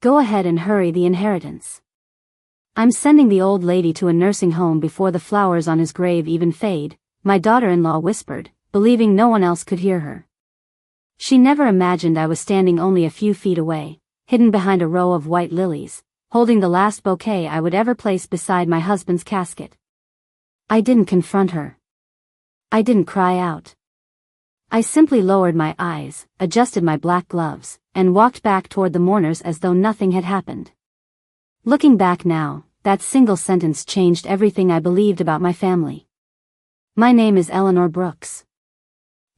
Go ahead and hurry the inheritance. I'm sending the old lady to a nursing home before the flowers on his grave even fade, my daughter-in-law whispered, believing no one else could hear her. She never imagined I was standing only a few feet away, hidden behind a row of white lilies, holding the last bouquet I would ever place beside my husband's casket. I didn't confront her. I didn't cry out. I simply lowered my eyes, adjusted my black gloves, and walked back toward the mourners as though nothing had happened. Looking back now, that single sentence changed everything I believed about my family. My name is Eleanor Brooks.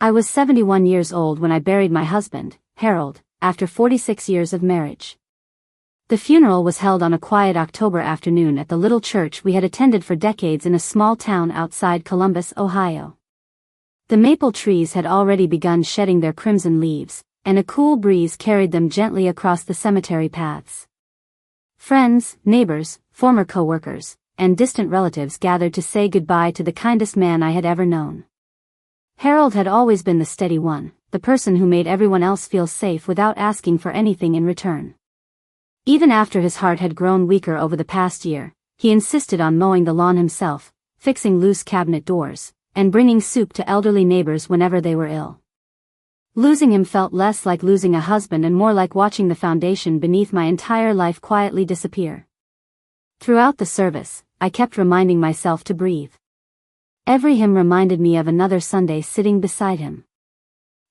I was 71 years old when I buried my husband, Harold, after 46 years of marriage. The funeral was held on a quiet October afternoon at the little church we had attended for decades in a small town outside Columbus, Ohio. The maple trees had already begun shedding their crimson leaves, and a cool breeze carried them gently across the cemetery paths. Friends, neighbors, former co-workers, and distant relatives gathered to say goodbye to the kindest man I had ever known. Harold had always been the steady one, the person who made everyone else feel safe without asking for anything in return. Even after his heart had grown weaker over the past year, he insisted on mowing the lawn himself, fixing loose cabinet doors, and bringing soup to elderly neighbors whenever they were ill. Losing him felt less like losing a husband and more like watching the foundation beneath my entire life quietly disappear. Throughout the service, I kept reminding myself to breathe. Every hymn reminded me of another Sunday sitting beside him.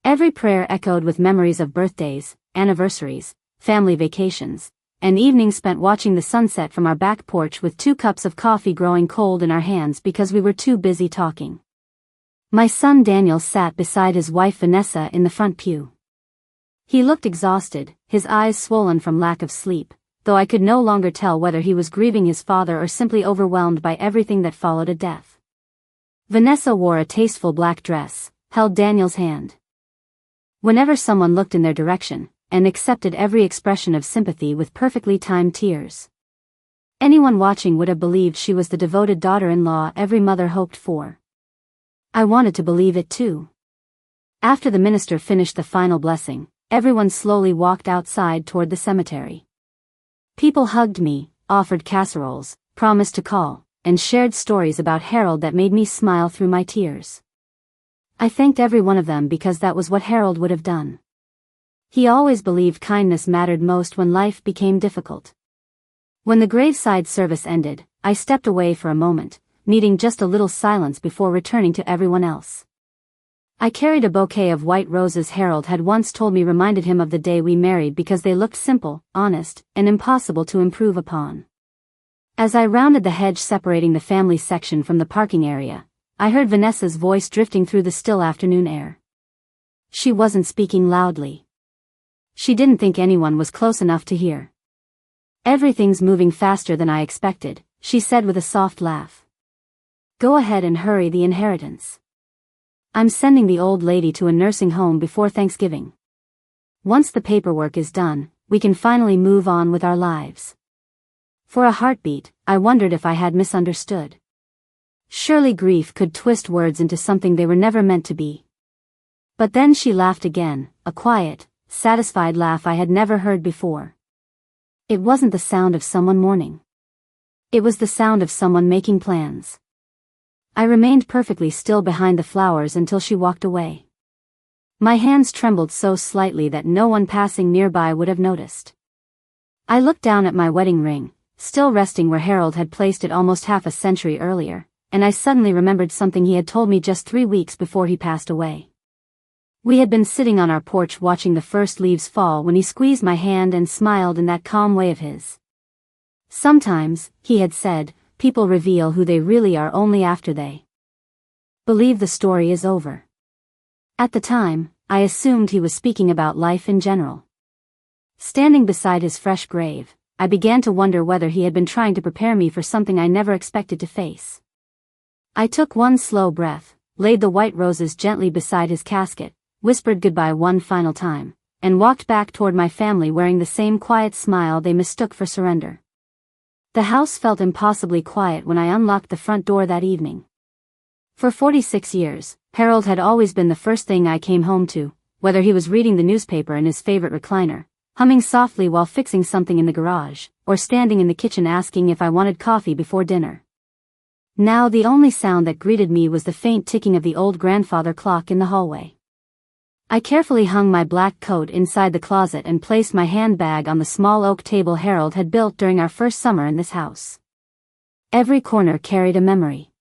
Every prayer echoed with memories of birthdays, anniversaries, family vacations, and evenings spent watching the sunset from our back porch with 2 cups of coffee growing cold in our hands because we were too busy talking. My son Daniel sat beside his wife Vanessa in the front pew. He looked exhausted, his eyes swollen from lack of sleep, though I could no longer tell whether he was grieving his father or simply overwhelmed by everything that followed a death. Vanessa wore a tasteful black dress, held Daniel's hand. Whenever someone looked in their direction, and accepted every expression of sympathy with perfectly timed tears. Anyone watching would have believed she was the devoted daughter-in-law every mother hoped for. I wanted to believe it too. After the minister finished the final blessing, everyone slowly walked outside toward the cemetery. People hugged me, offered casseroles, promised to call, and shared stories about Harold that made me smile through my tears. I thanked every one of them because that was what Harold would have done. He always believed kindness mattered most when life became difficult. When the graveside service ended, I stepped away for a moment, needing just a little silence before returning to everyone else. I carried a bouquet of white roses Harold had once told me reminded him of the day we married because they looked simple, honest, and impossible to improve upon. As I rounded the hedge separating the family section from the parking area, I heard Vanessa's voice drifting through the still afternoon air. She wasn't speaking loudly. She didn't think anyone was close enough to hear. Everything's moving faster than I expected, she said with a soft laugh. Go ahead and hurry the inheritance. I'm sending the old lady to a nursing home before Thanksgiving. Once the paperwork is done, we can finally move on with our lives. For a heartbeat, I wondered if I had misunderstood. Surely grief could twist words into something they were never meant to be. But then she laughed again, a quiet, satisfied laugh I had never heard before. It wasn't the sound of someone mourning. It was the sound of someone making plans. I remained perfectly still behind the flowers until she walked away. My hands trembled so slightly that no one passing nearby would have noticed. I looked down at my wedding ring, still resting where Harold had placed it almost half a century earlier, and I suddenly remembered something he had told me just 3 weeks before he passed away. We had been sitting on our porch watching the first leaves fall when he squeezed my hand and smiled in that calm way of his. Sometimes, he had said, people reveal who they really are only after they believe the story is over. At the time, I assumed he was speaking about life in general. Standing beside his fresh grave, I began to wonder whether he had been trying to prepare me for something I never expected to face. I took one slow breath, laid the white roses gently beside his casket, whispered goodbye one final time, and walked back toward my family wearing the same quiet smile they mistook for surrender. The house felt impossibly quiet when I unlocked the front door that evening. For 46 years, Harold had always been the first thing I came home to, whether he was reading the newspaper in his favorite recliner, humming softly while fixing something in the garage, or standing in the kitchen asking if I wanted coffee before dinner. Now the only sound that greeted me was the faint ticking of the old grandfather clock in the hallway. I carefully hung my black coat inside the closet and placed my handbag on the small oak table Harold had built during our first summer in this house. Every corner carried a memory.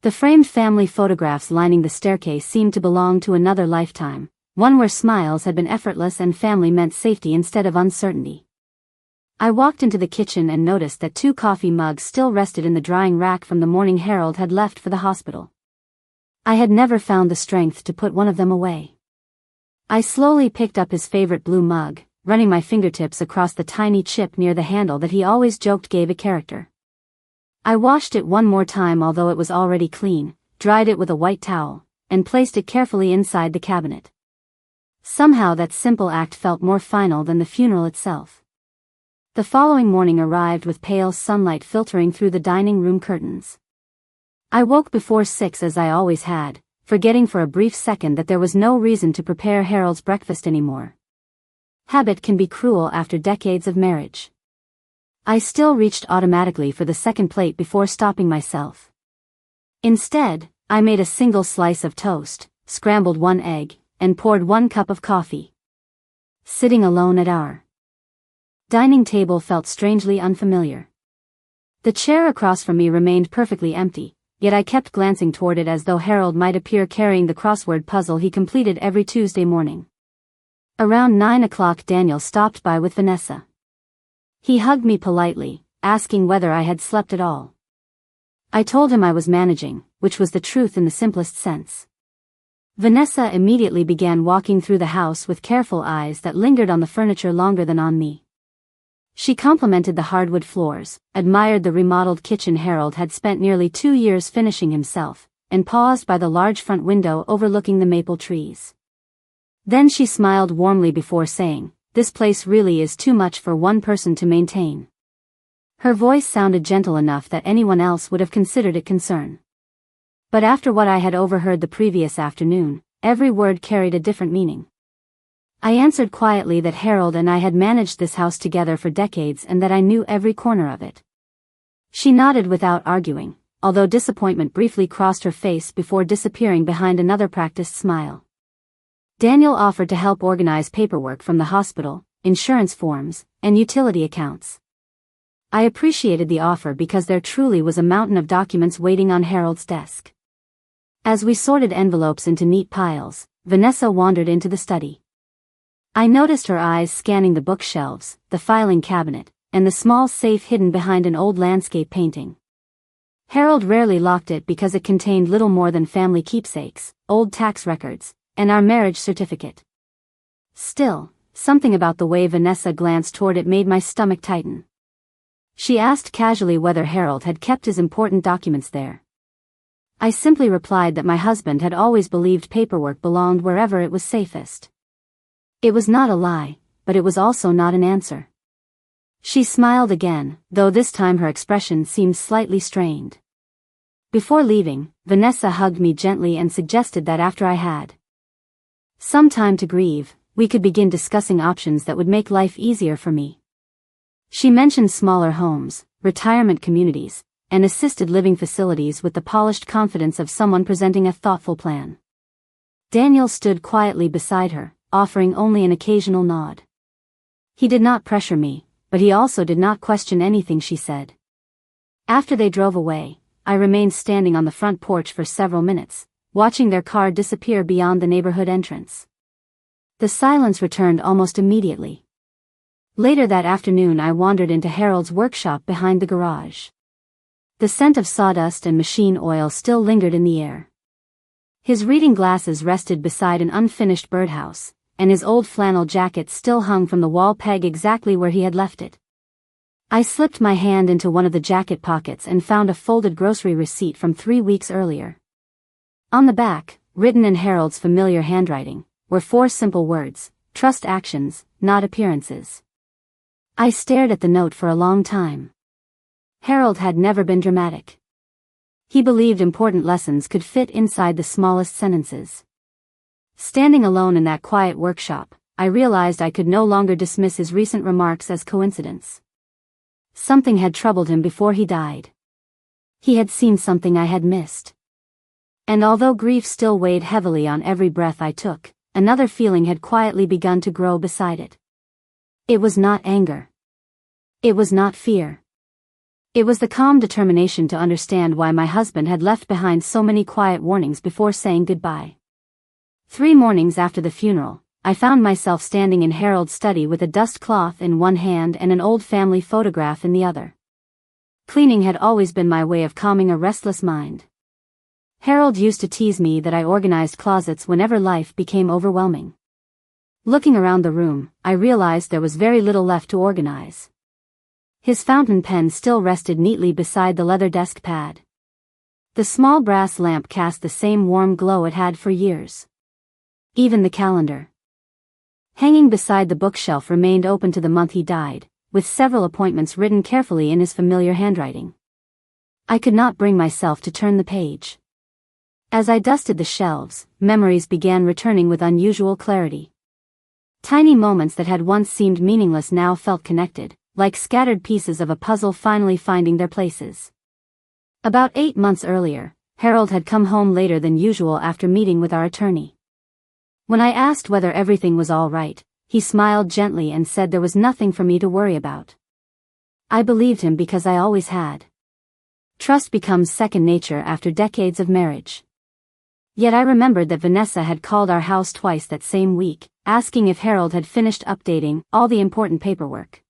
The framed family photographs lining the staircase seemed to belong to another lifetime, one where smiles had been effortless and family meant safety instead of uncertainty. I walked into the kitchen and noticed that 2 coffee mugs still rested in the drying rack from the morning Harold had left for the hospital. I had never found the strength to put one of them away. I slowly picked up his favorite blue mug, running my fingertips across the tiny chip near the handle that he always joked gave it character. I washed it one more time although it was already clean, dried it with a white towel, and placed it carefully inside the cabinet. Somehow that simple act felt more final than the funeral itself. The following morning arrived with pale sunlight filtering through the dining room curtains. I woke before 6 as I always had, forgetting for a brief second that there was no reason to prepare Harold's breakfast anymore. Habit can be cruel after decades of marriage. I still reached automatically for the second plate before stopping myself. Instead, I made a single slice of toast, scrambled 1 egg, and poured 1 cup of coffee. Sitting alone at our dining table felt strangely unfamiliar. The chair across from me remained perfectly empty, yet I kept glancing toward it as though Harold might appear carrying the crossword puzzle he completed every Tuesday morning. Around 9 o'clock Daniel stopped by with Vanessa. He hugged me politely, asking whether I had slept at all. I told him I was managing, which was the truth in the simplest sense. Vanessa immediately began walking through the house with careful eyes that lingered on the furniture longer than on me. She complimented the hardwood floors, admired the remodeled kitchen Harold had spent nearly 2 years finishing himself, and paused by the large front window overlooking the maple trees. Then she smiled warmly before saying, "This place really is too much for one person to maintain." Her voice sounded gentle enough that anyone else would have considered it concern. But after what I had overheard the previous afternoon, every word carried a different meaning. I answered quietly that Harold and I had managed this house together for decades and that I knew every corner of it. She nodded without arguing, although disappointment briefly crossed her face before disappearing behind another practiced smile. Daniel offered to help organize paperwork from the hospital, insurance forms, and utility accounts. I appreciated the offer because there truly was a mountain of documents waiting on Harold's desk. As we sorted envelopes into neat piles, Vanessa wandered into the study. I noticed her eyes scanning the bookshelves, the filing cabinet, and the small safe hidden behind an old landscape painting. Harold rarely locked it because it contained little more than family keepsakes, old tax records, and our marriage certificate. Still, something about the way Vanessa glanced toward it made my stomach tighten. She asked casually whether Harold had kept his important documents there. I simply replied that my husband had always believed paperwork belonged wherever it was safest. It was not a lie, but it was also not an answer. She smiled again, though this time her expression seemed slightly strained. Before leaving, Vanessa hugged me gently and suggested that after I had some time to grieve, we could begin discussing options that would make life easier for me. She mentioned smaller homes, retirement communities, and assisted living facilities with the polished confidence of someone presenting a thoughtful plan. Daniel stood quietly beside her, offering only an occasional nod. He did not pressure me, but he also did not question anything she said. After they drove away, I remained standing on the front porch for several minutes, watching their car disappear beyond the neighborhood entrance. The silence returned almost immediately. Later that afternoon I wandered into Harold's workshop behind the garage. The scent of sawdust and machine oil still lingered in the air. His reading glasses rested beside an unfinished birdhouse, and his old flannel jacket still hung from the wall peg exactly where he had left it. I slipped my hand into one of the jacket pockets and found a folded grocery receipt from 3 weeks earlier. On the back, written in Harold's familiar handwriting, were 4 simple words: "Trust actions, not appearances." I stared at the note for a long time. Harold had never been dramatic. He believed important lessons could fit inside the smallest sentences. Standing alone in that quiet workshop, I realized I could no longer dismiss his recent remarks as coincidence. Something had troubled him before he died. He had seen something I had missed. And although grief still weighed heavily on every breath I took, another feeling had quietly begun to grow beside it. It was not anger. It was not fear. It was the calm determination to understand why my husband had left behind so many quiet warnings before saying goodbye. 3 mornings after the funeral, I found myself standing in Harold's study with a dust cloth in one hand and an old family photograph in the other. Cleaning had always been my way of calming a restless mind. Harold used to tease me that I organized closets whenever life became overwhelming. Looking around the room, I realized there was very little left to organize. His fountain pen still rested neatly beside the leather desk pad. The small brass lamp cast the same warm glow it had for years. Even the calendar, hanging beside the bookshelf, remained open to the month he died, with several appointments written carefully in his familiar handwriting. I could not bring myself to turn the page. As I dusted the shelves, memories began returning with unusual clarity. Tiny moments that had once seemed meaningless now felt connected, like scattered pieces of a puzzle finally finding their places. About 8 months earlier, Harold had come home later than usual after meeting with our attorney. When I asked whether everything was all right, he smiled gently and said there was nothing for me to worry about. I believed him because I always had. Trust becomes second nature after decades of marriage. Yet I remembered that Vanessa had called our house twice that same week, asking if Harold had finished updating all the important paperwork.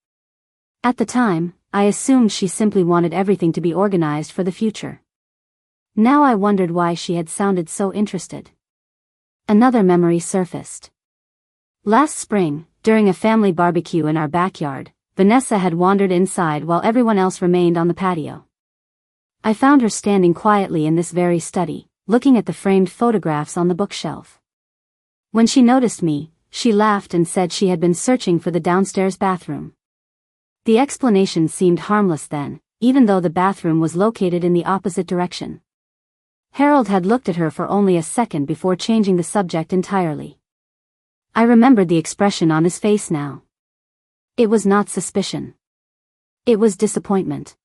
At the time, I assumed she simply wanted everything to be organized for the future. Now I wondered why she had sounded so interested. Another memory surfaced. Last spring, during a family barbecue in our backyard, Vanessa had wandered inside while everyone else remained on the patio. I found her standing quietly in this very study, looking at the framed photographs on the bookshelf. When she noticed me, she laughed and said she had been searching for the downstairs bathroom. The explanation seemed harmless then, even though the bathroom was located in the opposite direction. Harold had looked at her for only a second before changing the subject entirely. I remembered the expression on his face now. It was not suspicion. It was disappointment.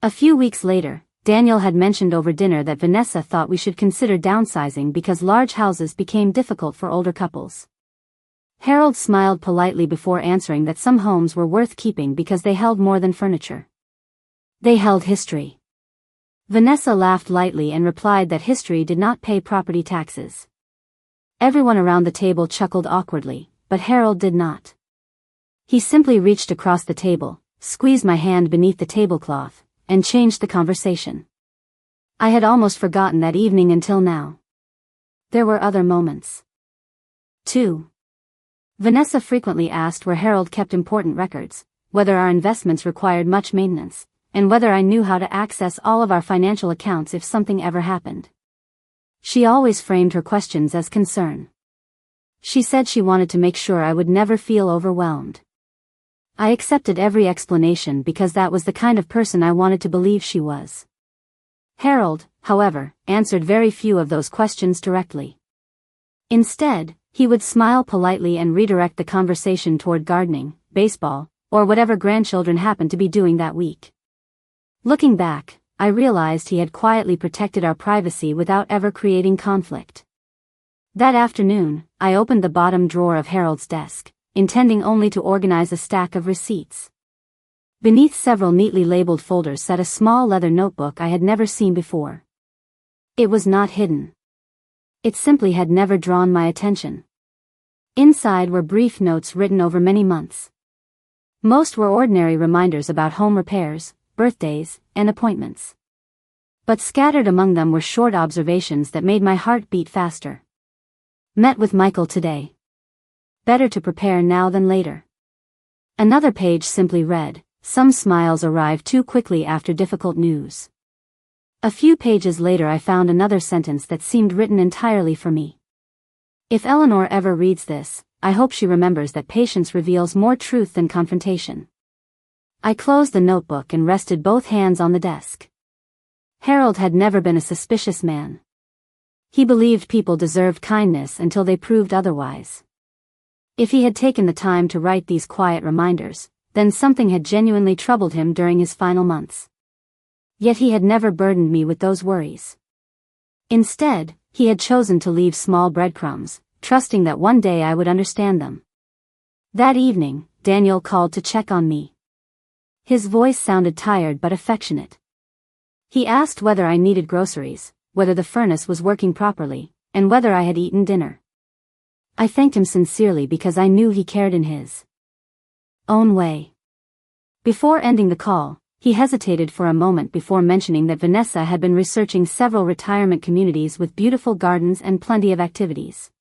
A few weeks later, Daniel had mentioned over dinner that Vanessa thought we should consider downsizing because large houses became difficult for older couples. Harold smiled politely before answering that some homes were worth keeping because they held more than furniture. They held history. Vanessa laughed lightly and replied that history did not pay property taxes. Everyone around the table chuckled awkwardly, but Harold did not. He simply reached across the table, squeezed my hand beneath the tablecloth, and changed the conversation. I had almost forgotten that evening until now. There were other moments. 2. Vanessa frequently asked where Harold kept important records, whether our investments required much maintenance, and whether I knew how to access all of our financial accounts if something ever happened. She always framed her questions as concern. She said she wanted to make sure I would never feel overwhelmed. I accepted every explanation because that was the kind of person I wanted to believe she was. Harold, however, answered very few of those questions directly. Instead, he would smile politely and redirect the conversation toward gardening, baseball, or whatever grandchildren happened to be doing that week. Looking back, I realized he had quietly protected our privacy without ever creating conflict. That afternoon, I opened the bottom drawer of Harold's desk, intending only to organize a stack of receipts. Beneath several neatly labeled folders sat a small leather notebook I had never seen before. It was not hidden. It simply had never drawn my attention. Inside were brief notes written over many months. Most were ordinary reminders about home repairs, birthdays, and appointments. But scattered among them were short observations that made my heart beat faster. Met with Michael today. Better to prepare now than later. Another page simply read, some smiles arrive too quickly after difficult news. A few pages later I found another sentence that seemed written entirely for me. If Eleanor ever reads this, I hope she remembers that patience reveals more truth than confrontation. I closed the notebook and rested both hands on the desk. Harold had never been a suspicious man. He believed people deserved kindness until they proved otherwise. If he had taken the time to write these quiet reminders, then something had genuinely troubled him during his final months. Yet he had never burdened me with those worries. Instead, he had chosen to leave small breadcrumbs, trusting that one day I would understand them. That evening, Daniel called to check on me. His voice sounded tired but affectionate. He asked whether I needed groceries, whether the furnace was working properly, and whether I had eaten dinner. I thanked him sincerely because I knew he cared in his own way. Before ending the call, he hesitated for a moment before mentioning that Vanessa had been researching several retirement communities with beautiful gardens and plenty of activities.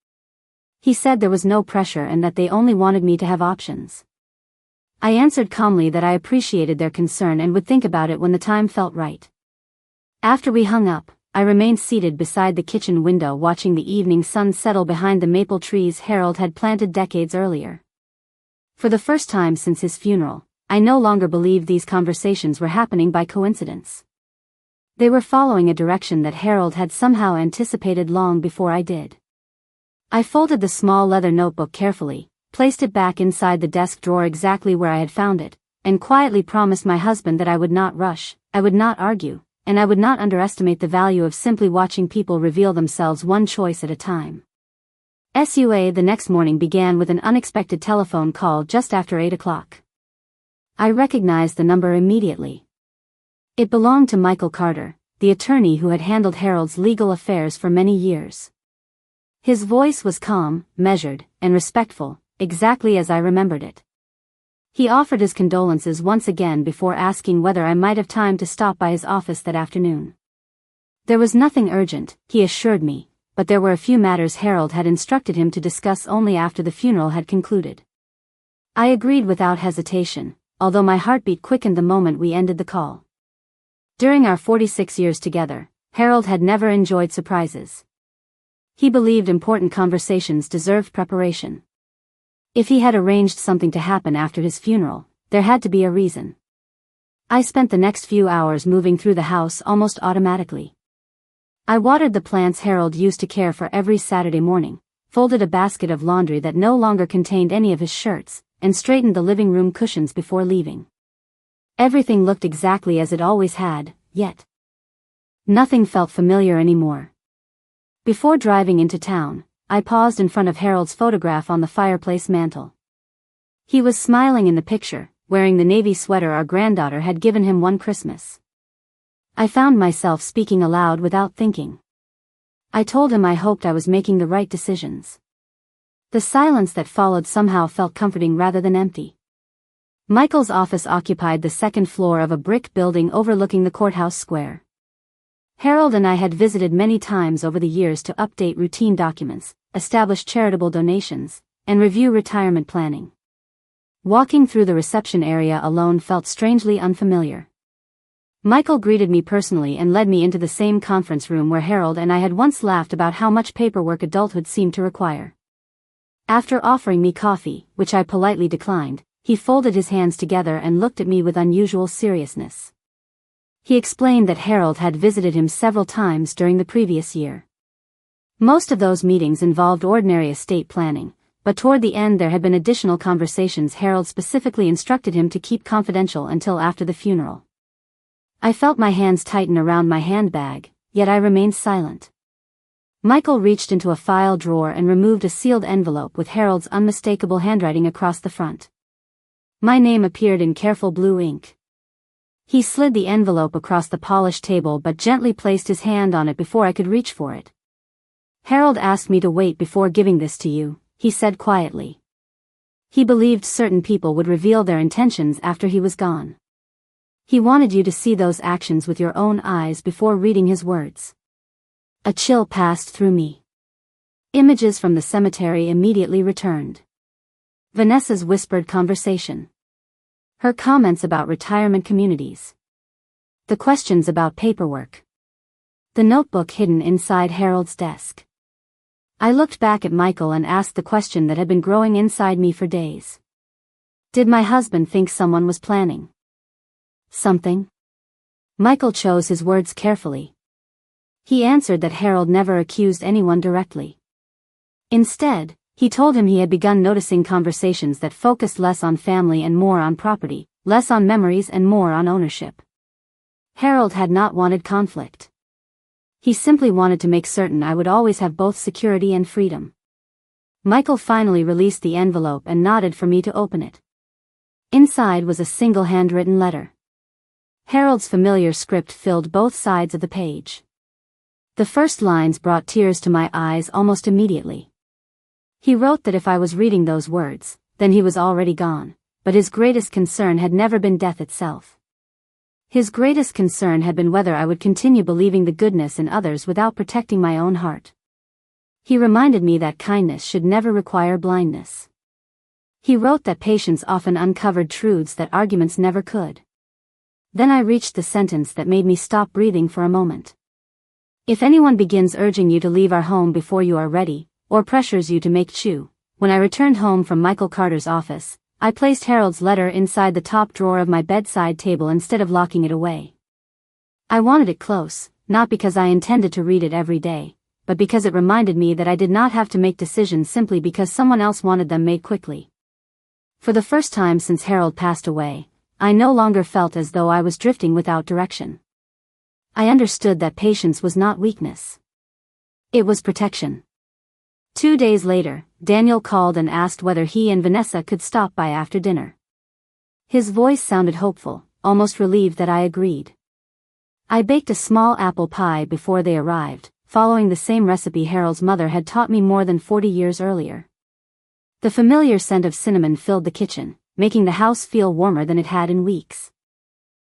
He said there was no pressure and that they only wanted me to have options. I answered calmly that I appreciated their concern and would think about it when the time felt right. After we hung up, I remained seated beside the kitchen window watching the evening sun settle behind the maple trees Harold had planted decades earlier. For the first time since his funeral, I no longer believed these conversations were happening by coincidence. They were following a direction that Harold had somehow anticipated long before I did. I folded the small leather notebook carefully, placed it back inside the desk drawer exactly where I had found it, and quietly promised my husband that I would not rush, I would not argue, and I would not underestimate the value of simply watching people reveal themselves one choice at a time. The next morning began with an unexpected telephone call just after 8 o'clock. I recognized the number immediately. It belonged to Michael Carter, the attorney who had handled Harold's legal affairs for many years. His voice was calm, measured, and respectful, exactly as I remembered it. He offered his condolences once again before asking whether I might have time to stop by his office that afternoon. There was nothing urgent, he assured me, but there were a few matters Harold had instructed him to discuss only after the funeral had concluded. I agreed without hesitation, although my heartbeat quickened the moment we ended the call. During our 46 years together, Harold had never enjoyed surprises. He believed important conversations deserved preparation. If he had arranged something to happen after his funeral, there had to be a reason. I spent the next few hours moving through the house almost automatically. I watered the plants Harold used to care for every Saturday morning, folded a basket of laundry that no longer contained any of his shirts, and straightened the living room cushions before leaving. Everything looked exactly as it always had, yet nothing felt familiar anymore. Before driving into town, I paused in front of Harold's photograph on the fireplace mantel. He was smiling in the picture, wearing the navy sweater our granddaughter had given him one Christmas. I found myself speaking aloud without thinking. I told him I hoped I was making the right decisions. The silence that followed somehow felt comforting rather than empty. Michael's office occupied the second floor of a brick building overlooking the courthouse square. Harold and I had visited many times over the years to update routine documents, establish charitable donations, and review retirement planning. Walking through the reception area alone felt strangely unfamiliar. Michael greeted me personally and led me into the same conference room where Harold and I had once laughed about how much paperwork adulthood seemed to require. After offering me coffee, which I politely declined, he folded his hands together and looked at me with unusual seriousness. He explained that Harold had visited him several times during the previous year. Most of those meetings involved ordinary estate planning, but toward the end there had been additional conversations Harold specifically instructed him to keep confidential until after the funeral. I felt my hands tighten around my handbag, yet I remained silent. Michael reached into a file drawer and removed a sealed envelope with Harold's unmistakable handwriting across the front. My name appeared in careful blue ink. He slid the envelope across the polished table but gently placed his hand on it before I could reach for it. Harold asked me to wait before giving this to you, he said quietly. He believed certain people would reveal their intentions after he was gone. He wanted you to see those actions with your own eyes before reading his words. A chill passed through me. Images from the cemetery immediately returned. Vanessa's whispered conversation. Her comments about retirement communities. The questions about paperwork. The notebook hidden inside Harold's desk. I looked back at Michael and asked the question that had been growing inside me for days. Did my husband think someone was planning something? Michael chose his words carefully. He answered that Harold never accused anyone directly. Instead, He told him he had begun noticing conversations that focused less on family and more on property, less on memories and more on ownership. Harold had not wanted conflict. He simply wanted to make certain I would always have both security and freedom. Michael finally released the envelope and nodded for me to open it. Inside was a single handwritten letter. Harold's familiar script filled both sides of the page. The first lines brought tears to my eyes almost immediately. He wrote that if I was reading those words, then he was already gone, but his greatest concern had never been death itself. His greatest concern had been whether I would continue believing the goodness in others without protecting my own heart. He reminded me that kindness should never require blindness. He wrote that patience often uncovered truths that arguments never could. Then I reached the sentence that made me stop breathing for a moment. If anyone begins urging you to leave our home before you are ready, or pressures you to make chew. When I returned home from Michael Carter's office, I placed Harold's letter inside the top drawer of my bedside table instead of locking it away. I wanted it close, not because I intended to read it every day, but because it reminded me that I did not have to make decisions simply because someone else wanted them made quickly. For the first time since Harold passed away, I no longer felt as though I was drifting without direction. I understood that patience was not weakness. It was protection. 2 days later, Daniel called and asked whether he and Vanessa could stop by after dinner. His voice sounded hopeful, almost relieved that I agreed. I baked a small apple pie before they arrived, following the same recipe Harold's mother had taught me more than 40 years earlier. The familiar scent of cinnamon filled the kitchen, making the house feel warmer than it had in weeks.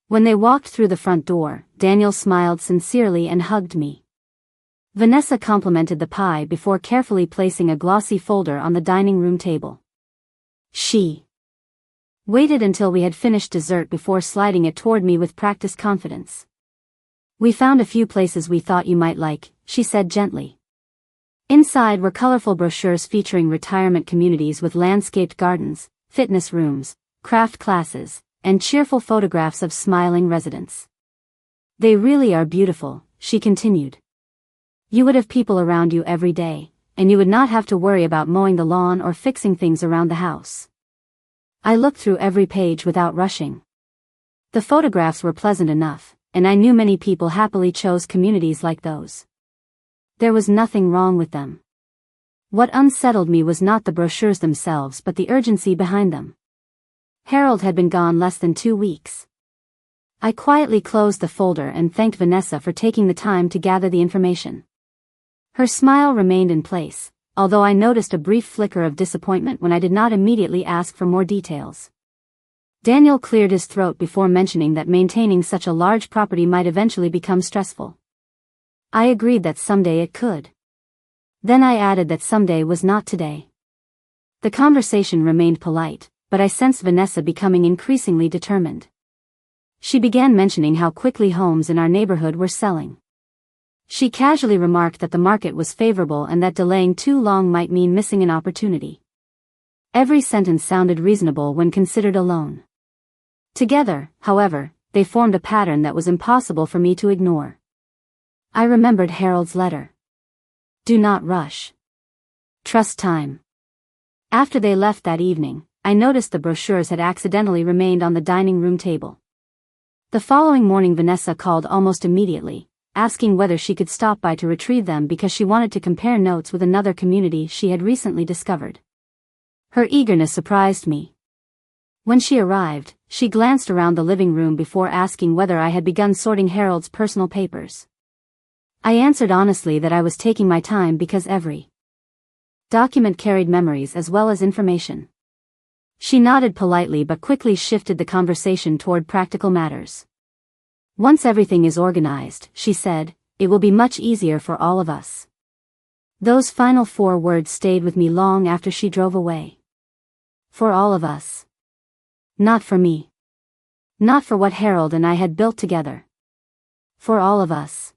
When they walked through the front door, Daniel smiled sincerely and hugged me. Vanessa complimented the pie before carefully placing a glossy folder on the dining room table. She waited until we had finished dessert before sliding it toward me with practiced confidence. We found a few places we thought you might like, she said gently. Inside were colorful brochures featuring retirement communities with landscaped gardens, fitness rooms, craft classes, and cheerful photographs of smiling residents. They really are beautiful, she continued. You would have people around you every day, and you would not have to worry about mowing the lawn or fixing things around the house. I looked through every page without rushing. The photographs were pleasant enough, and I knew many people happily chose communities like those. There was nothing wrong with them. What unsettled me was not the brochures themselves but the urgency behind them. Harold had been gone less than 2 weeks. I quietly closed the folder and thanked Vanessa for taking the time to gather the information. Her smile remained in place, although I noticed a brief flicker of disappointment when I did not immediately ask for more details. Daniel cleared his throat before mentioning that maintaining such a large property might eventually become stressful. I agreed that someday it could. Then I added that someday was not today. The conversation remained polite, but I sensed Vanessa becoming increasingly determined. She began mentioning how quickly homes in our neighborhood were selling. She casually remarked that the market was favorable and that delaying too long might mean missing an opportunity. Every sentence sounded reasonable when considered alone. Together, however, they formed a pattern that was impossible for me to ignore. I remembered Harold's letter. Do not rush. Trust time. After they left that evening, I noticed the brochures had accidentally remained on the dining room table. The following morning Vanessa called almost immediately, asking whether she could stop by to retrieve them because she wanted to compare notes with another community she had recently discovered. Her eagerness surprised me. When she arrived, she glanced around the living room before asking whether I had begun sorting Harold's personal papers. I answered honestly that I was taking my time because every document carried memories as well as information. She nodded politely but quickly shifted the conversation toward practical matters. Once everything is organized, she said, it will be much easier for all of us. Those final 4 words stayed with me long after she drove away. For all of us. Not for me. Not for what Harold and I had built together. For all of us.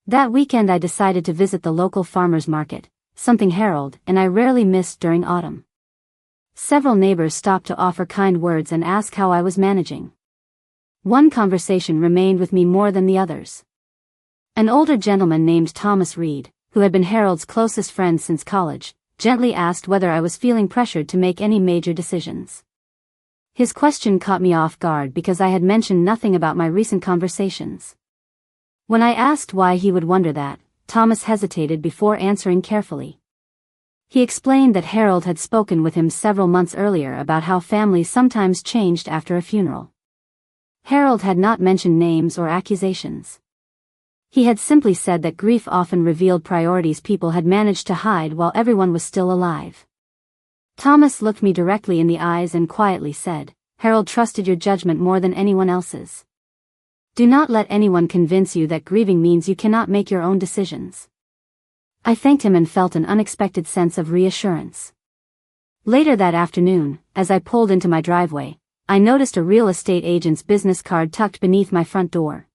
That weekend I decided to visit the local farmers market, something Harold and I rarely missed during autumn. Several neighbors stopped to offer kind words and ask how I was managing. One conversation remained with me more than the others. An older gentleman named Thomas Reed, who had been Harold's closest friend since college, gently asked whether I was feeling pressured to make any major decisions. His question caught me off guard because I had mentioned nothing about my recent conversations. When I asked why he would wonder that, Thomas hesitated before answering carefully. He explained that Harold had spoken with him several months earlier about how families sometimes changed after a funeral. Harold had not mentioned names or accusations. He had simply said that grief often revealed priorities people had managed to hide while everyone was still alive. Thomas looked me directly in the eyes and quietly said, "Harold trusted your judgment more than anyone else's. Do not let anyone convince you that grieving means you cannot make your own decisions." I thanked him and felt an unexpected sense of reassurance. Later that afternoon, as I pulled into my driveway, I noticed a real estate agent's business card tucked beneath my front door.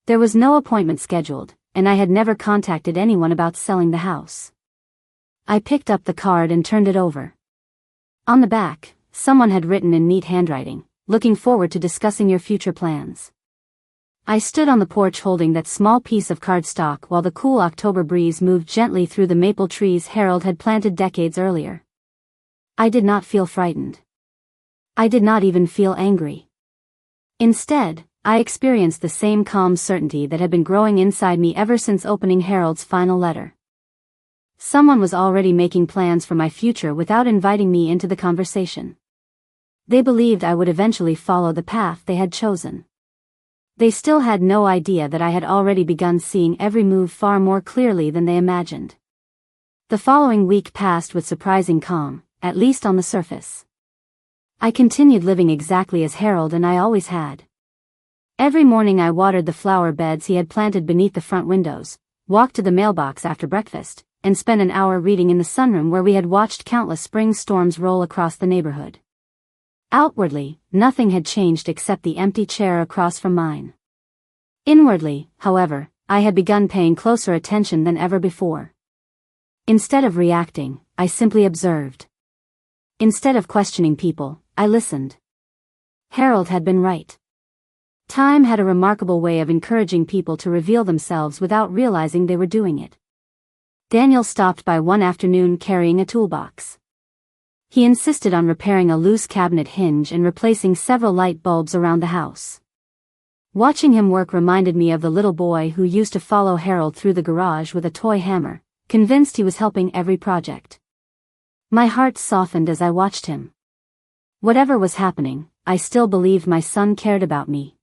There was no appointment scheduled, and I had never contacted anyone about selling the house. I picked up the card and turned it over. On the back, someone had written in neat handwriting, "Looking forward to discussing your future plans." I stood on the porch holding that small piece of cardstock while the cool October breeze moved gently through the maple trees Harold had planted decades earlier. I did not feel frightened. I did not even feel angry. Instead, I experienced the same calm certainty that had been growing inside me ever since opening Harold's final letter. Someone was already making plans for my future without inviting me into the conversation. They believed I would eventually follow the path they had chosen. They still had no idea that I had already begun seeing every move far more clearly than they imagined. The following week passed with surprising calm, at least on the surface. I continued living exactly as Harold and I always had. Every morning I watered the flower beds he had planted beneath the front windows, walked to the mailbox after breakfast, and spent an hour reading in the sunroom where we had watched countless spring storms roll across the neighborhood. Outwardly, nothing had changed except the empty chair across from mine. Inwardly, however, I had begun paying closer attention than ever before. Instead of reacting, I simply observed. Instead of questioning people, I listened. Harold had been right. Time had a remarkable way of encouraging people to reveal themselves without realizing they were doing it. Daniel stopped by one afternoon carrying a toolbox. He insisted on repairing a loose cabinet hinge and replacing several light bulbs around the house. Watching him work reminded me of the little boy who used to follow Harold through the garage with a toy hammer, convinced he was helping every project. My heart softened as I watched him. Whatever was happening, I still believed my son cared about me.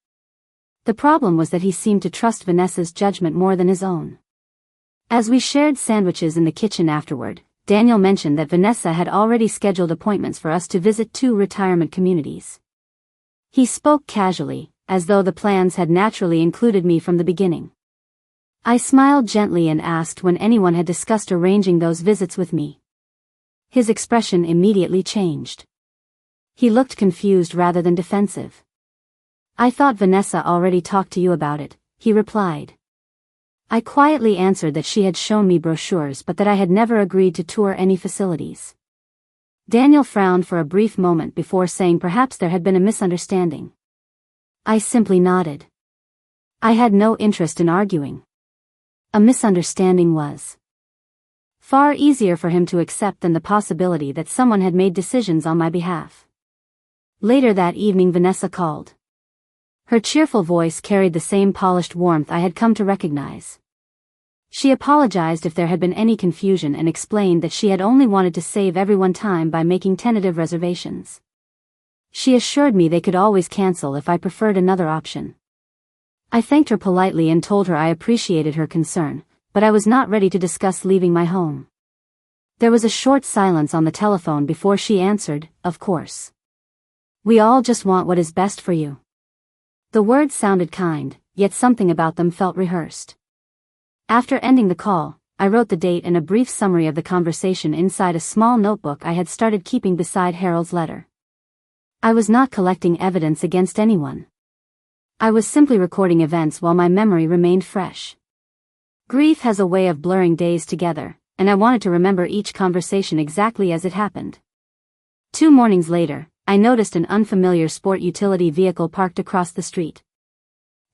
The problem was that he seemed to trust Vanessa's judgment more than his own. As we shared sandwiches in the kitchen afterward, Daniel mentioned that Vanessa had already scheduled appointments for us to visit 2 retirement communities. He spoke casually, as though the plans had naturally included me from the beginning. I smiled gently and asked when anyone had discussed arranging those visits with me. His expression immediately changed. He looked confused rather than defensive. "I thought Vanessa already talked to you about it," he replied. I quietly answered that she had shown me brochures but that I had never agreed to tour any facilities. Daniel frowned for a brief moment before saying perhaps there had been a misunderstanding. I simply nodded. I had no interest in arguing. A misunderstanding was far easier for him to accept than the possibility that someone had made decisions on my behalf. Later that evening Vanessa called. Her cheerful voice carried the same polished warmth I had come to recognize. She apologized if there had been any confusion and explained that she had only wanted to save everyone time by making tentative reservations. She assured me they could always cancel if I preferred another option. I thanked her politely and told her I appreciated her concern, but I was not ready to discuss leaving my home. There was a short silence on the telephone before she answered, "Of course. We all just want what is best for you." The words sounded kind, yet something about them felt rehearsed. After ending the call, I wrote the date and a brief summary of the conversation inside a small notebook I had started keeping beside Harold's letter. I was not collecting evidence against anyone. I was simply recording events while my memory remained fresh. Grief has a way of blurring days together, and I wanted to remember each conversation exactly as it happened. 2 mornings later, I noticed an unfamiliar sport utility vehicle parked across the street.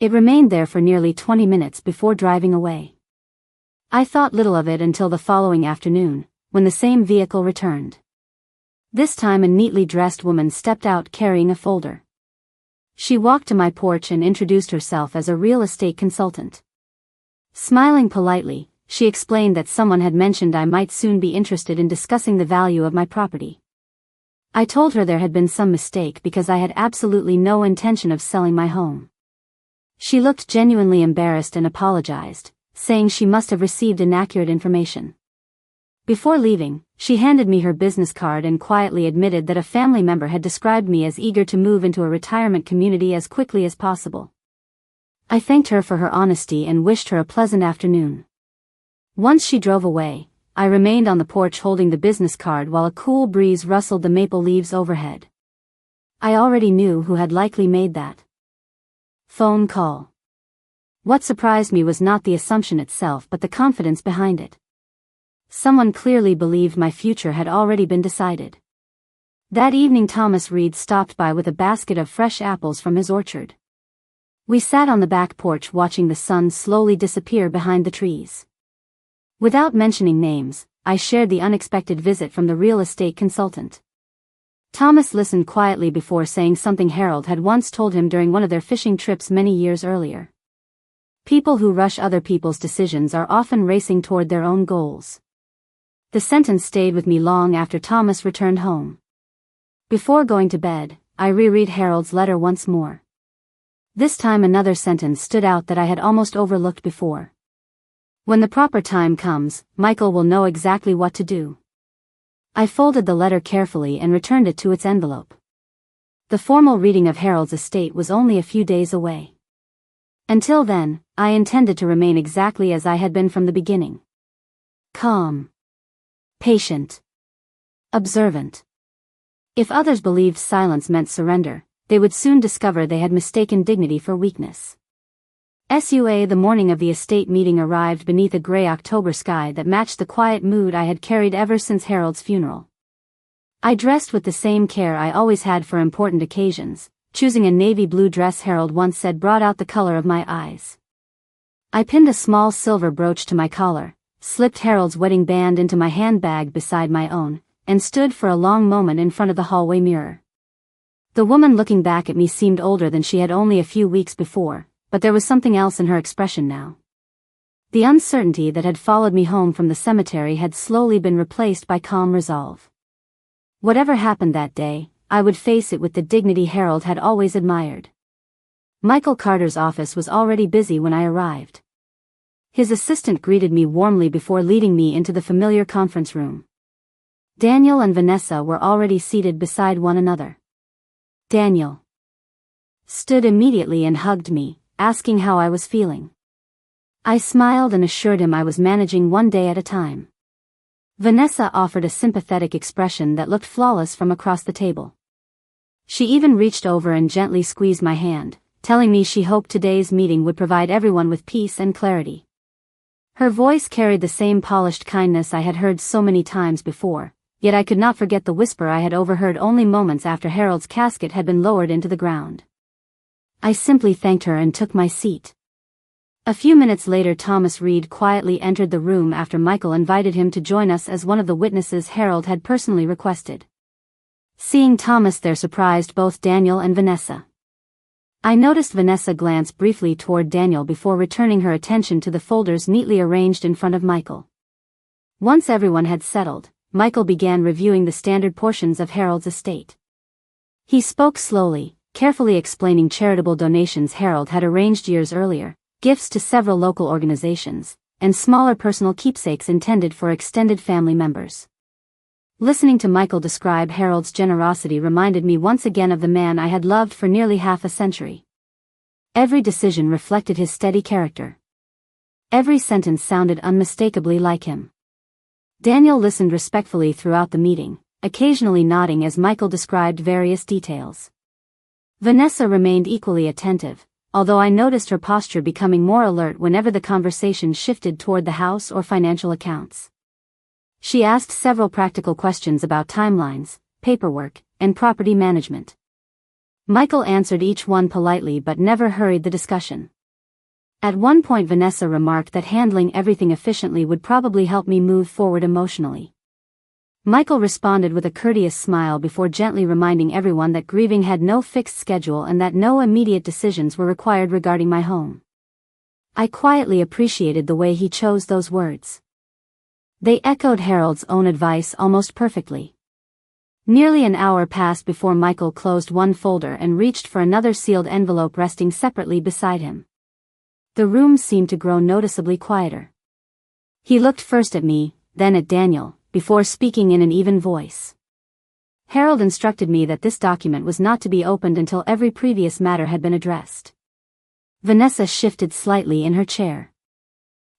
It remained there for nearly 20 minutes before driving away. I thought little of it until the following afternoon, when the same vehicle returned. This time a neatly dressed woman stepped out carrying a folder. She walked to my porch and introduced herself as a real estate consultant. Smiling politely, she explained that someone had mentioned I might soon be interested in discussing the value of my property. I told her there had been some mistake because I had absolutely no intention of selling my home. She looked genuinely embarrassed and apologized, saying she must have received inaccurate information. Before leaving, she handed me her business card and quietly admitted that a family member had described me as eager to move into a retirement community as quickly as possible. I thanked her for her honesty and wished her a pleasant afternoon. Once she drove away, I remained on the porch holding the business card while a cool breeze rustled the maple leaves overhead. I already knew who had likely made that phone call. What surprised me was not the assumption itself but the confidence behind it. Someone clearly believed my future had already been decided. That evening Thomas Reed stopped by with a basket of fresh apples from his orchard. We sat on the back porch watching the sun slowly disappear behind the trees. Without mentioning names, I shared the unexpected visit from the real estate consultant. Thomas listened quietly before saying something Harold had once told him during one of their fishing trips many years earlier. People who rush other people's decisions are often racing toward their own goals. The sentence stayed with me long after Thomas returned home. Before going to bed, I reread Harold's letter once more. This time another sentence stood out that I had almost overlooked before. When the proper time comes, Michael will know exactly what to do. I folded the letter carefully and returned it to its envelope. The formal reading of Harold's estate was only a few days away. Until then, I intended to remain exactly as I had been from the beginning. Calm. Patient. Observant. If others believed silence meant surrender, they would soon discover they had mistaken dignity for weakness. The morning of the estate meeting arrived beneath a gray October sky that matched the quiet mood I had carried ever since Harold's funeral. I dressed with the same care I always had for important occasions, choosing a navy blue dress Harold once said brought out the color of my eyes. I pinned a small silver brooch to my collar, slipped Harold's wedding band into my handbag beside my own, and stood for a long moment in front of the hallway mirror. The woman looking back at me seemed older than she had only a few weeks before, but there was something else in her expression now. The uncertainty that had followed me home from the cemetery had slowly been replaced by calm resolve. Whatever happened that day, I would face it with the dignity Harold had always admired. Michael Carter's office was already busy when I arrived. His assistant greeted me warmly before leading me into the familiar conference room. Daniel and Vanessa were already seated beside one another. Daniel stood immediately and hugged me, asking how I was feeling. I smiled and assured him I was managing one day at a time. Vanessa offered a sympathetic expression that looked flawless from across the table. She even reached over and gently squeezed my hand, telling me she hoped today's meeting would provide everyone with peace and clarity. Her voice carried the same polished kindness I had heard so many times before, yet I could not forget the whisper I had overheard only moments after Harold's casket had been lowered into the ground. I simply thanked her and took my seat. A few minutes later Thomas Reed quietly entered the room after Michael invited him to join us as one of the witnesses Harold had personally requested. Seeing Thomas there surprised both Daniel and Vanessa. I noticed Vanessa glance briefly toward Daniel before returning her attention to the folders neatly arranged in front of Michael. Once everyone had settled, Michael began reviewing the standard portions of Harold's estate. He spoke slowly, carefully explaining charitable donations Harold had arranged years earlier, gifts to several local organizations, and smaller personal keepsakes intended for extended family members. Listening to Michael describe Harold's generosity reminded me once again of the man I had loved for nearly half a century. Every decision reflected his steady character. Every sentence sounded unmistakably like him. Daniel listened respectfully throughout the meeting, occasionally nodding as Michael described various details. Vanessa remained equally attentive, although I noticed her posture becoming more alert whenever the conversation shifted toward the house or financial accounts. She asked several practical questions about timelines, paperwork, and property management. Michael answered each one politely but never hurried the discussion. At one point Vanessa remarked that handling everything efficiently would probably help me move forward emotionally. Michael responded with a courteous smile before gently reminding everyone that grieving had no fixed schedule and that no immediate decisions were required regarding my home. I quietly appreciated the way he chose those words. They echoed Harold's own advice almost perfectly. Nearly an hour passed before Michael closed one folder and reached for another sealed envelope resting separately beside him. The room seemed to grow noticeably quieter. He looked first at me, then at Daniel, before speaking in an even voice. Harold instructed me that this document was not to be opened until every previous matter had been addressed. Vanessa shifted slightly in her chair.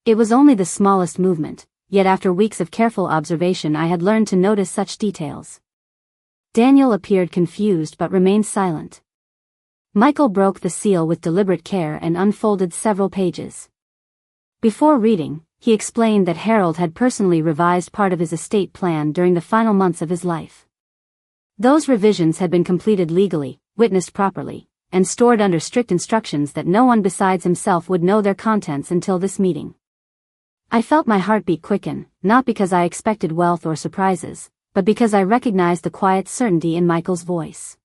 It was only the smallest movement, yet after weeks of careful observation I had learned to notice such details. Daniel appeared confused but remained silent. Michael broke the seal with deliberate care and unfolded several pages. Before reading, he explained that Harold had personally revised part of his estate plan during the final months of his life. Those revisions had been completed legally, witnessed properly, and stored under strict instructions that no one besides himself would know their contents until this meeting. I felt my heartbeat quicken, not because I expected wealth or surprises, but because I recognized the quiet certainty in Michael's voice.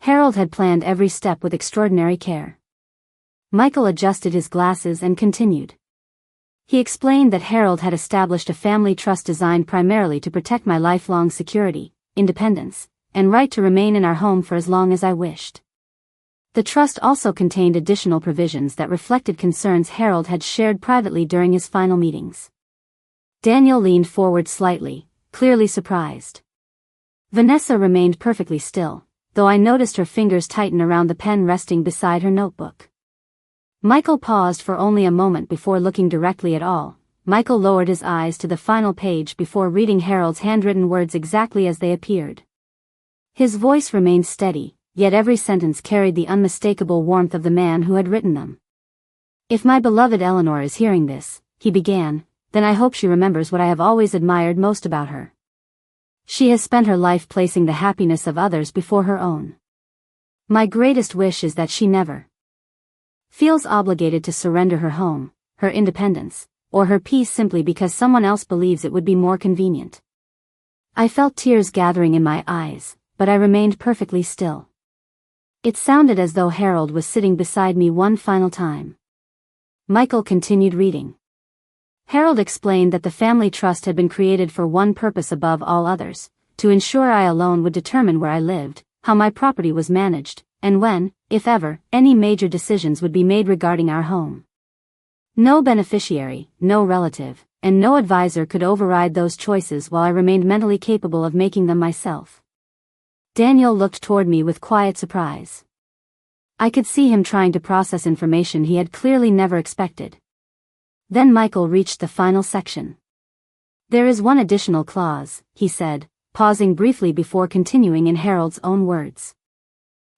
Harold had planned every step with extraordinary care. Michael adjusted his glasses and continued. He explained that Harold had established a family trust designed primarily to protect my lifelong security, independence, and right to remain in our home for as long as I wished. The trust also contained additional provisions that reflected concerns Harold had shared privately during his final meetings. Daniel leaned forward slightly, clearly surprised. Vanessa remained perfectly still, though I noticed her fingers tighten around the pen resting beside her notebook. Michael paused for only a moment before looking directly at all. Michael lowered his eyes to the final page before reading Harold's handwritten words exactly as they appeared. His voice remained steady, yet every sentence carried the unmistakable warmth of the man who had written them. "If my beloved Eleanor is hearing this," he began, "then I hope she remembers what I have always admired most about her. She has spent her life placing the happiness of others before her own. My greatest wish is that she never feels obligated to surrender her home, her independence, or her peace simply because someone else believes it would be more convenient." I felt tears gathering in my eyes, but I remained perfectly still. It sounded as though Harold was sitting beside me one final time. Michael continued reading. Harold explained that the family trust had been created for one purpose above all others, to ensure I alone would determine where I lived, how my property was managed, and when, if ever, any major decisions would be made regarding our home. No beneficiary, no relative, and no advisor could override those choices while I remained mentally capable of making them myself. Daniel looked toward me with quiet surprise. I could see him trying to process information he had clearly never expected. Then Michael reached the final section. "There is one additional clause," he said, pausing briefly before continuing in Harold's own words.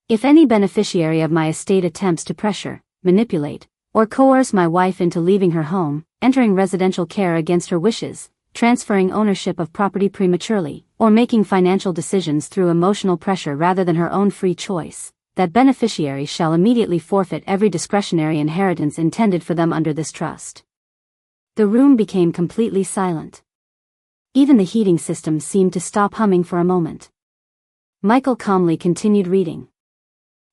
"If any beneficiary of my estate attempts to pressure, manipulate, or coerce my wife into leaving her home, entering residential care against her wishes, transferring ownership of property prematurely, or making financial decisions through emotional pressure rather than her own free choice, that beneficiary shall immediately forfeit every discretionary inheritance intended for them under this trust." The room became completely silent. Even the heating system seemed to stop humming for a moment. Michael calmly continued reading.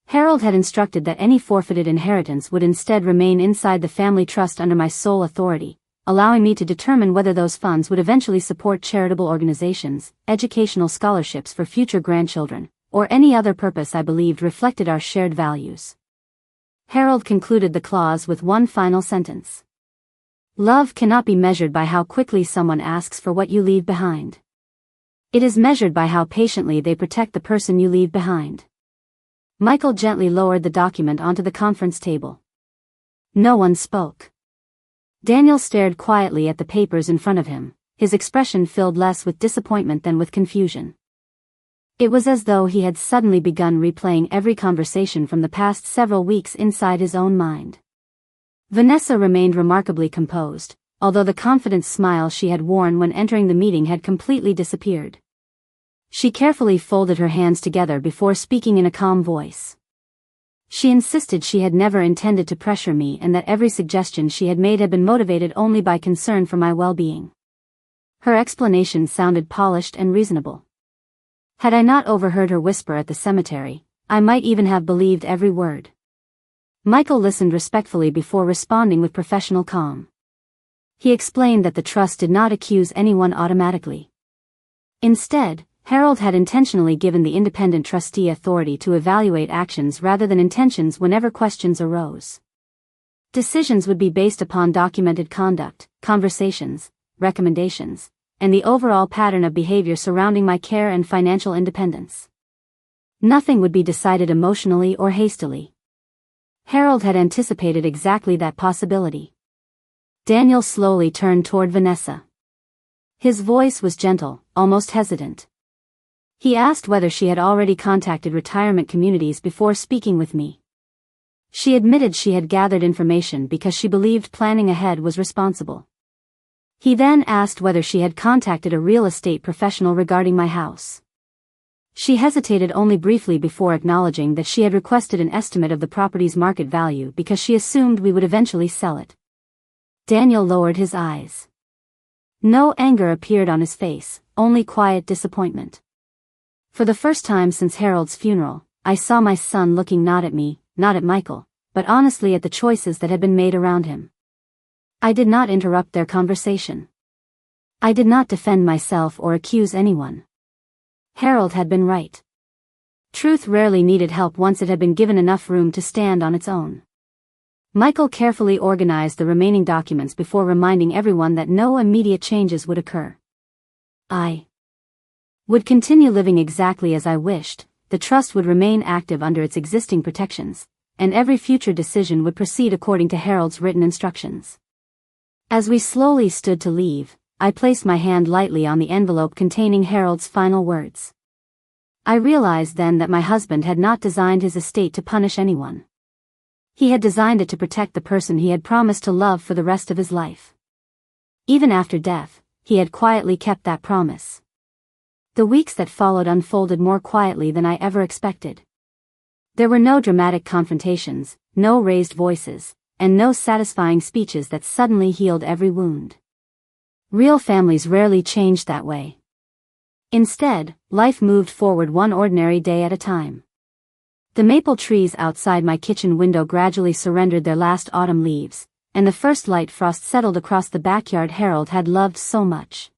Harold had instructed that any forfeited inheritance would instead remain inside the family trust under my sole authority, allowing me to determine whether those funds would eventually support charitable organizations, educational scholarships for future grandchildren, or any other purpose I believed reflected our shared values. Harold concluded the clause with one final sentence. "Love cannot be measured by how quickly someone asks for what you leave behind. It is measured by how patiently they protect the person you leave behind." Michael gently lowered the document onto the conference table. No one spoke. Daniel stared quietly at the papers in front of him, his expression filled less with disappointment than with confusion. It was as though he had suddenly begun replaying every conversation from the past several weeks inside his own mind. Vanessa remained remarkably composed, although the confident smile she had worn when entering the meeting had completely disappeared. She carefully folded her hands together before speaking in a calm voice. She insisted she had never intended to pressure me and that every suggestion she had made had been motivated only by concern for my well-being. Her explanation sounded polished and reasonable. Had I not overheard her whisper at the cemetery, I might even have believed every word. Michael listened respectfully before responding with professional calm. He explained that the trust did not accuse anyone automatically. Instead, Harold had intentionally given the independent trustee authority to evaluate actions rather than intentions whenever questions arose. Decisions would be based upon documented conduct, conversations, recommendations, and the overall pattern of behavior surrounding my care and financial independence. Nothing would be decided emotionally or hastily. Harold had anticipated exactly that possibility. Daniel slowly turned toward Vanessa. His voice was gentle, almost hesitant. He asked whether she had already contacted retirement communities before speaking with me. She admitted she had gathered information because she believed planning ahead was responsible. He then asked whether she had contacted a real estate professional regarding my house. She hesitated only briefly before acknowledging that she had requested an estimate of the property's market value because she assumed we would eventually sell it. Daniel lowered his eyes. No anger appeared on his face, only quiet disappointment. For the first time since Harold's funeral, I saw my son looking not at me, not at Michael, but honestly at the choices that had been made around him. I did not interrupt their conversation. I did not defend myself or accuse anyone. Harold had been right. Truth rarely needed help once it had been given enough room to stand on its own. Michael carefully organized the remaining documents before reminding everyone that no immediate changes would occur. I would continue living exactly as I wished, the trust would remain active under its existing protections, and every future decision would proceed according to Harold's written instructions. As we slowly stood to leave, I placed my hand lightly on the envelope containing Harold's final words. I realized then that my husband had not designed his estate to punish anyone. He had designed it to protect the person he had promised to love for the rest of his life. Even after death, he had quietly kept that promise. The weeks that followed unfolded more quietly than I ever expected. There were no dramatic confrontations, no raised voices, and no satisfying speeches that suddenly healed every wound. Real families rarely changed that way. Instead, life moved forward one ordinary day at a time. The maple trees outside my kitchen window gradually surrendered their last autumn leaves, and the first light frost settled across the backyard Harold had loved so much.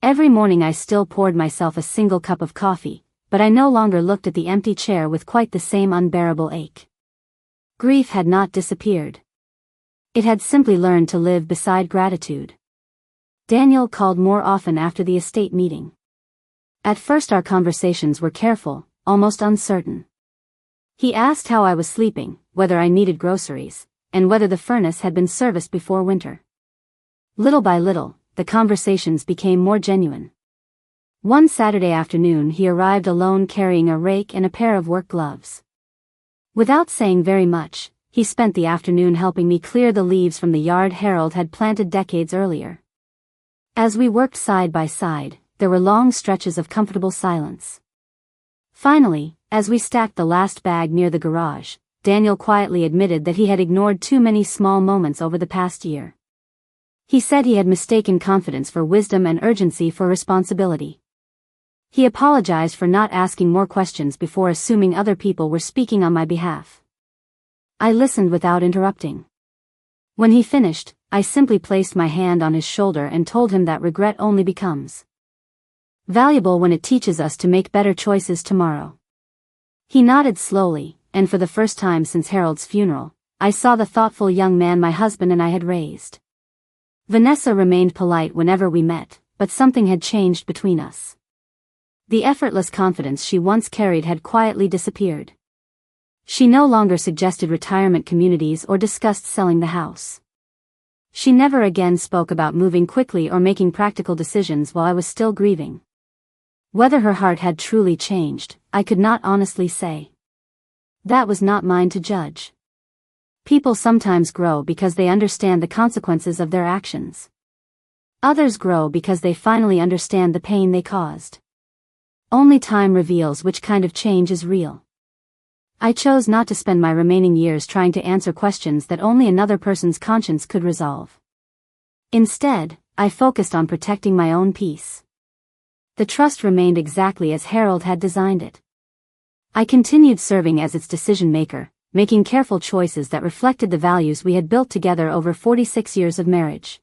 Every morning I still poured myself a single cup of coffee, but I no longer looked at the empty chair with quite the same unbearable ache. Grief had not disappeared. It had simply learned to live beside gratitude. Daniel called more often after the estate meeting. At first our conversations were careful, almost uncertain. He asked how I was sleeping, whether I needed groceries, and whether the furnace had been serviced before winter. Little by little, the conversations became more genuine. One Saturday afternoon he arrived alone carrying a rake and a pair of work gloves. Without saying very much, he spent the afternoon helping me clear the leaves from the yard Harold had planted decades earlier. As we worked side by side, there were long stretches of comfortable silence. Finally, as we stacked the last bag near the garage, Daniel quietly admitted that he had ignored too many small moments over the past year. He said he had mistaken confidence for wisdom and urgency for responsibility. He apologized for not asking more questions before assuming other people were speaking on my behalf. I listened without interrupting. When he finished, I simply placed my hand on his shoulder and told him that regret only becomes valuable when it teaches us to make better choices tomorrow. He nodded slowly, and for the first time since Harold's funeral, I saw the thoughtful young man my husband and I had raised. Vanessa remained polite whenever we met, but something had changed between us. The effortless confidence she once carried had quietly disappeared. She no longer suggested retirement communities or discussed selling the house. She never again spoke about moving quickly or making practical decisions while I was still grieving. Whether her heart had truly changed, I could not honestly say. That was not mine to judge. People sometimes grow because they understand the consequences of their actions. Others grow because they finally understand the pain they caused. Only time reveals which kind of change is real. I chose not to spend my remaining years trying to answer questions that only another person's conscience could resolve. Instead, I focused on protecting my own peace. The trust remained exactly as Harold had designed it. I continued serving as its decision-maker, making careful choices that reflected the values we had built together over 46 years of marriage.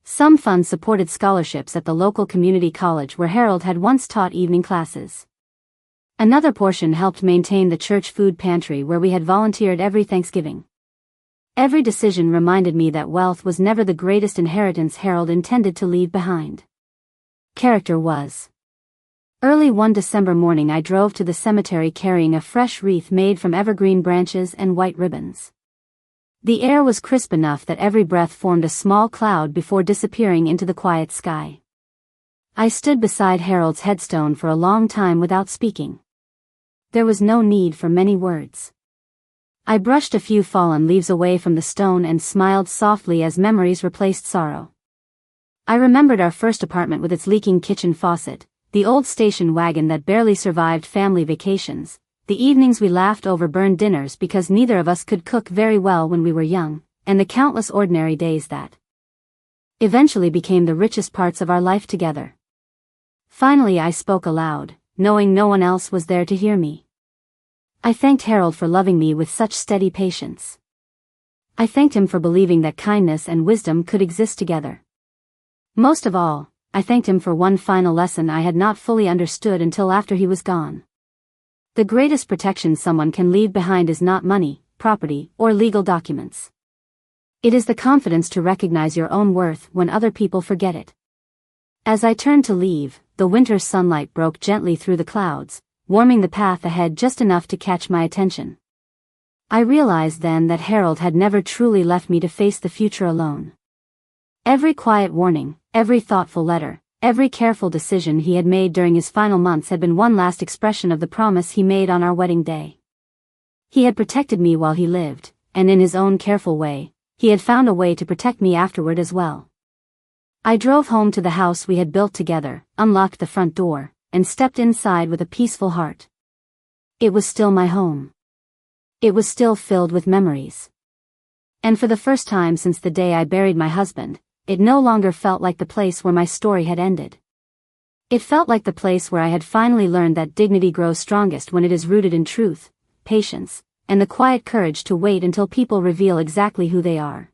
Some funds supported scholarships at the local community college where Harold had once taught evening classes. Another portion helped maintain the church food pantry where we had volunteered every Thanksgiving. Every decision reminded me that wealth was never the greatest inheritance Harold intended to leave behind. Character was. Early one December morning I drove to the cemetery carrying a fresh wreath made from evergreen branches and white ribbons. The air was crisp enough that every breath formed a small cloud before disappearing into the quiet sky. I stood beside Harold's headstone for a long time without speaking. There was no need for many words. I brushed a few fallen leaves away from the stone and smiled softly as memories replaced sorrow. I remembered our first apartment with its leaking kitchen faucet, the old station wagon that barely survived family vacations, the evenings we laughed over burned dinners because neither of us could cook very well when we were young, and the countless ordinary days that eventually became the richest parts of our life together. Finally I spoke aloud, knowing no one else was there to hear me. I thanked Harold for loving me with such steady patience. I thanked him for believing that kindness and wisdom could exist together. Most of all, I thanked him for one final lesson I had not fully understood until after he was gone. The greatest protection someone can leave behind is not money, property, or legal documents. It is the confidence to recognize your own worth when other people forget it. As I turned to leave, the winter sunlight broke gently through the clouds, warming the path ahead just enough to catch my attention. I realized then that Harold had never truly left me to face the future alone. Every quiet warning, every thoughtful letter, every careful decision he had made during his final months had been one last expression of the promise he made on our wedding day. He had protected me while he lived, and in his own careful way, he had found a way to protect me afterward as well. I drove home to the house we had built together, unlocked the front door, and stepped inside with a peaceful heart. It was still my home. It was still filled with memories. And for the first time since the day I buried my husband, it no longer felt like the place where my story had ended. It felt like the place where I had finally learned that dignity grows strongest when it is rooted in truth, patience, and the quiet courage to wait until people reveal exactly who they are.